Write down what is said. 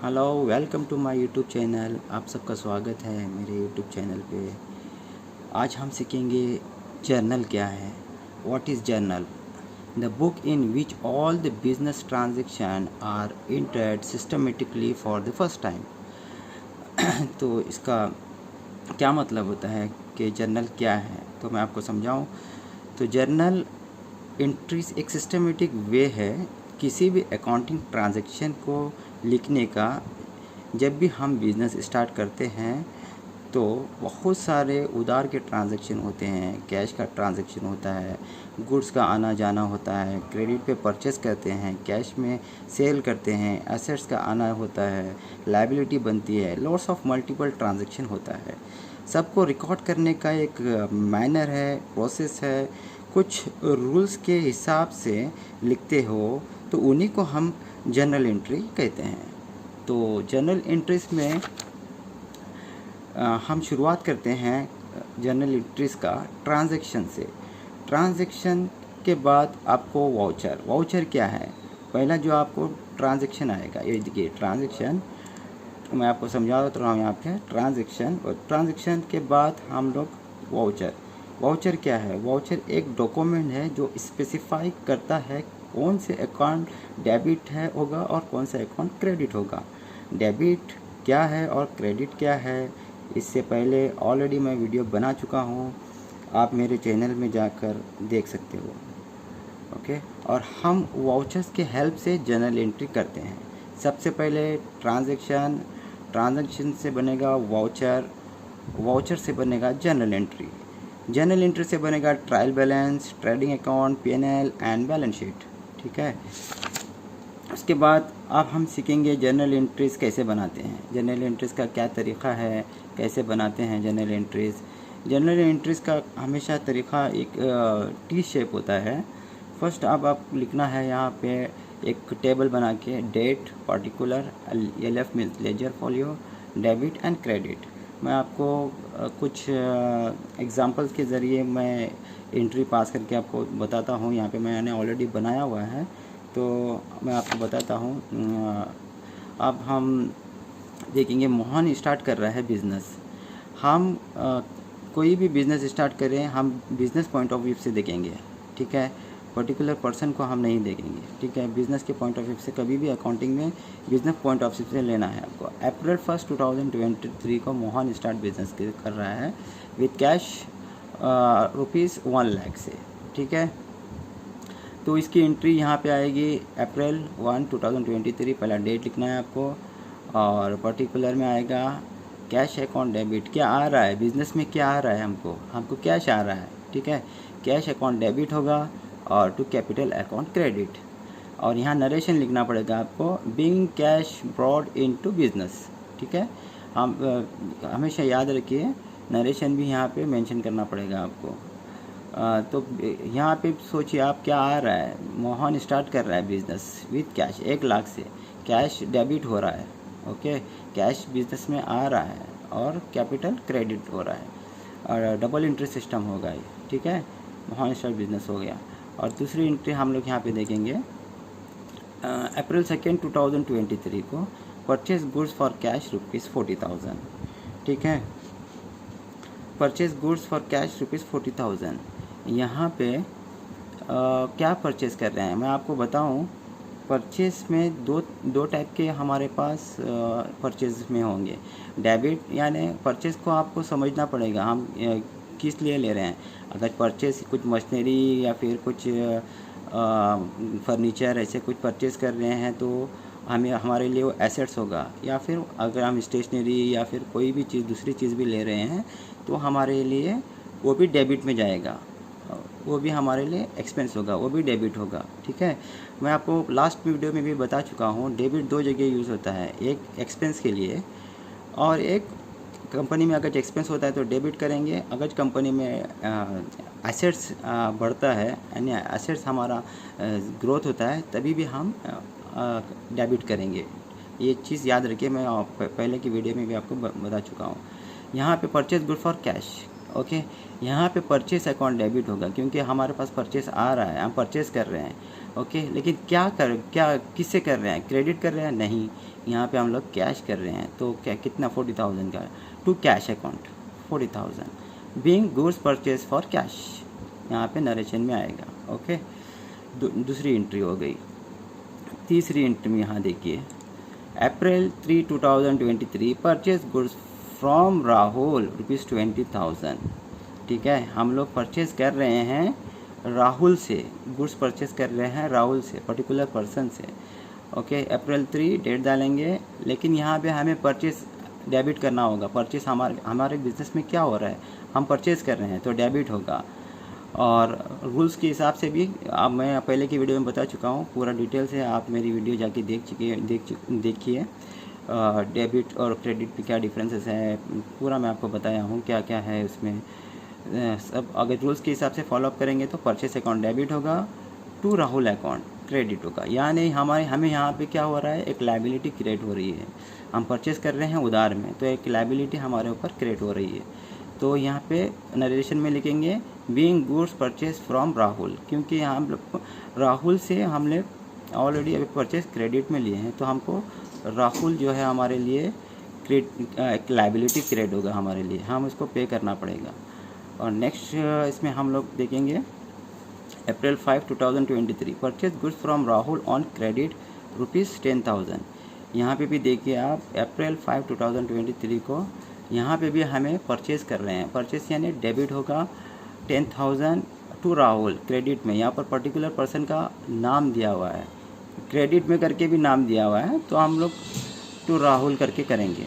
Hello, welcome to my YouTube channel. आप सबका स्वागत है मेरे यूट्यूब चैनल पे। आज हम सीखेंगे जर्नल क्या है। What is journal? The book in which all the business transaction are entered systematically for the first time. तो इसका क्या मतलब होता है कि जर्नल क्या है, तो मैं आपको समझाऊं। तो जर्नल एंट्रीज एक सिस्टमेटिक वे है किसी भी अकाउंटिंग ट्रांजैक्शन को लिखने का। जब भी हम बिज़नेस स्टार्ट करते हैं तो बहुत सारे उधार के ट्रांजैक्शन होते हैं, कैश का ट्रांजैक्शन होता है, गुड्स का आना जाना होता है, क्रेडिट पे परचेस करते हैं, कैश में सेल करते हैं, एसेट्स का आना होता है, लायबिलिटी बनती है, लॉट्स ऑफ मल्टीपल ट्रांजैक्शन होता है। सबको रिकॉर्ड करने का एक मैनर है, प्रोसेस है, कुछ रूल्स के हिसाब से लिखते हो, तो उन्हीं को हम जर्नल एंट्री कहते हैं। तो जर्नल एंट्रीज में हम शुरुआत करते हैं जर्नल एंट्रीज का ट्रांजैक्शन से। ट्रांजैक्शन के बाद आपको वाउचर क्या है? पहला जो आपको ट्रांजैक्शन आएगा, ये देखिए ट्रांजैक्शन, मैं आपको समझा रहा हूँ यहाँ पे ट्रांजैक्शन। और ट्रांजैक्शन के बाद हम लोग वाउचर क्या है? वाउचर एक डॉक्यूमेंट है जो स्पेसिफाई करता है कौन से अकाउंट डेबिट है होगा और कौन सा अकाउंट क्रेडिट होगा। डेबिट क्या है और क्रेडिट क्या है, इससे पहले ऑलरेडी मैं वीडियो बना चुका हूँ, आप मेरे चैनल में जाकर देख सकते हो। ओके, और हम वाउचर्स के हेल्प से जर्नल एंट्री करते हैं। सबसे पहले ट्रांजैक्शन से बनेगा वाउचर से बनेगा जर्नल एंट्री से बनेगा trial balance, trading account, P&L and balance sheet. ठीक है, उसके बाद अब हम सीखेंगे जर्नल एंट्रीज़ कैसे बनाते हैं। जर्नल एंट्रीज़ का क्या तरीक़ा है, कैसे बनाते हैं जर्नल एंट्रीज़ का हमेशा तरीक़ा एक टी शेप होता है। फर्स्ट अब आप लिखना है यहाँ पे एक टेबल बना के, date, particular, LF means ledger folio, debit and credit. मैं आपको कुछ एग्जांपल्स के ज़रिए मैं एंट्री पास करके आपको बताता हूँ। यहाँ पे मैंने ऑलरेडी बनाया हुआ है, तो मैं आपको बताता हूँ। अब हम देखेंगे, मोहन स्टार्ट कर रहा है बिज़नेस। हम कोई भी बिज़नेस स्टार्ट करें, हम बिज़नेस पॉइंट ऑफ व्यू से देखेंगे। ठीक है, पर्टिकुलर पर्सन को हम नहीं देखेंगे। ठीक है, बिज़नेस के पॉइंट ऑफ व्यू से कभी भी अकाउंटिंग में बिज़नेस पॉइंट ऑफ व्यू से लेना है आपको। अप्रैल 1, 2023 को मोहन स्टार्ट बिज़नेस कर रहा है विथ कैश ₹1 लाख से। ठीक है, तो इसकी एंट्री यहाँ पे आएगी अप्रैल 1, 2023, पहला डेट लिखना है आपको। और पर्टिकुलर में आएगा कैश अकाउंट डेबिट, क्या आ रहा है बिज़नेस में, क्या आ रहा है, हमको कैश आ रहा है। ठीक है, कैश अकाउंट डेबिट होगा और टू कैपिटल अकाउंट क्रेडिट। और यहाँ नरेशन लिखना पड़ेगा आपको, being cash brought into business. ठीक है, हम हमेशा याद रखिए, नरेशन भी यहाँ पे मेंशन करना पड़ेगा आपको। तो यहाँ पे सोचिए आप क्या आ रहा है। मोहन स्टार्ट कर रहा है बिज़नेस विथ कैश, 1 लाख से कैश डेबिट हो रहा है। ओके, कैश बिज़नेस में आ रहा है और कैपिटल क्रेडिट हो रहा है, और डबल एंट्री सिस्टम होगा ये। ठीक है, मोहन स्टार्ट बिज़नेस हो गया। और दूसरी एंट्री हम लोग यहाँ पे देखेंगे, अप्रैल 2, 2023 को परचेज गुड्स फॉर कैश ₹40,000। ठीक है, परचेज गुड्स फॉर कैश ₹40,000। यहाँ पे क्या परचेज़ कर रहे हैं मैं आपको बताऊँ। परचेज़ में दो टाइप के हमारे पास परचेज़ में होंगे। डेबिट यानी परचेज़ को आपको समझना पड़ेगा, हम किस लिए ले रहे हैं। अगर परचेज़ कुछ मशीनरी या फिर कुछ फर्नीचर ऐसे कुछ परचेज़ कर रहे हैं तो हमारे लिए वो एसेट्स होगा। या फिर अगर हम स्टेशनरी या फिर कोई भी चीज़, दूसरी चीज़ भी ले रहे हैं तो हमारे लिए वो भी डेबिट में जाएगा, वो भी हमारे लिए एक्सपेंस होगा, वो भी डेबिट होगा। ठीक है, मैं आपको लास्ट वीडियो में भी बता चुका हूँ, डेबिट 2 जगह यूज़ होता है, एक एक्सपेंस के लिए और एक कंपनी में अगर एक्सपेंस होता है तो डेबिट करेंगे। अगर कंपनी में एसेट्स बढ़ता है यानी एसेट्स हमारा ग्रोथ होता है, तभी भी हम डेबिट करेंगे। ये चीज़ याद रखिए, मैं पहले की वीडियो में भी आपको बता चुका हूँ। यहाँ पे purchase good for cash. Okay, यहाँ पे परचेस अकाउंट डेबिट होगा क्योंकि हमारे पास परचेस आ रहा है, हम परचेस कर रहे हैं। ओके, लेकिन क्या किससे कर रहे हैं, क्रेडिट कर रहे हैं, नहीं, यहाँ पे हम लोग कैश कर रहे हैं। तो क्या कितना 40,000 का to cash account 40,000 being goods purchase for cash, यहाँ पे नरेशन में आएगा। ओके, दूसरी एंट्री हो गई। तीसरी एंट्री में यहाँ देखिए, अप्रैल 3, 2023 परचेज गुड्स फ्रॉम राहुल ₹20,000। ठीक है, हम लोग परचेज कर रहे हैं राहुल से, गुड्स परचेज कर रहे हैं राहुल से, पर्टिकुलर पर्सन से। ओके, अप्रैल 3 डेट डालेंगे, लेकिन यहाँ पे हमें परचेज डेबिट करना होगा। परचेज हमारे बिजनेस में क्या हो रहा है, हम परचेज कर रहे हैं तो डेबिट होगा। और रूल्स के हिसाब से भी अब मैं पहले की वीडियो में बता चुका हूँ, पूरा डिटेल से आप मेरी वीडियो जाके देखिए। डेबिट और क्रेडिट पे क्या डिफरेंसेस है पूरा मैं आपको बताया हूँ, क्या क्या है उसमें सब। अगर रूल्स के हिसाब से फॉलोअप करेंगे तो परचेस अकाउंट डेबिट होगा, टू राहुल अकाउंट क्रेडिट होगा। यानी हमें यहाँ पे क्या हो रहा है, एक लायबिलिटी क्रिएट हो रही है। हम परचेस कर रहे हैं उधार में, तो एक लायबिलिटी हमारे ऊपर क्रिएट हो रही है। तो यहाँ पे नरेशन में लिखेंगे being goods purchase from Rahul, क्योंकि यहाँ हम लोग राहुल से हमने ऑलरेडी अभी परचेज क्रेडिट में लिए हैं, तो हमको राहुल जो है हमारे लिए एक लायबिलिटी क्रिएट होगा हमारे लिए, हम इसको पे करना पड़ेगा। और नेक्स्ट इसमें हम लोग देखेंगे अप्रैल 5, 2023 purchase goods from Rahul on credit ₹10,000। यहाँ पे भी देखिए आप, अप्रैल 5, 2023 को यहाँ पे भी हमें परचेज कर रहे हैं। परचेज यानी डेबिट होगा 10,000 टू राहुल क्रेडिट में। यहाँ पर पर्टिकुलर पर्सन का नाम दिया हुआ है, क्रेडिट में करके भी नाम दिया हुआ है, तो हम लोग टू राहुल करके करेंगे।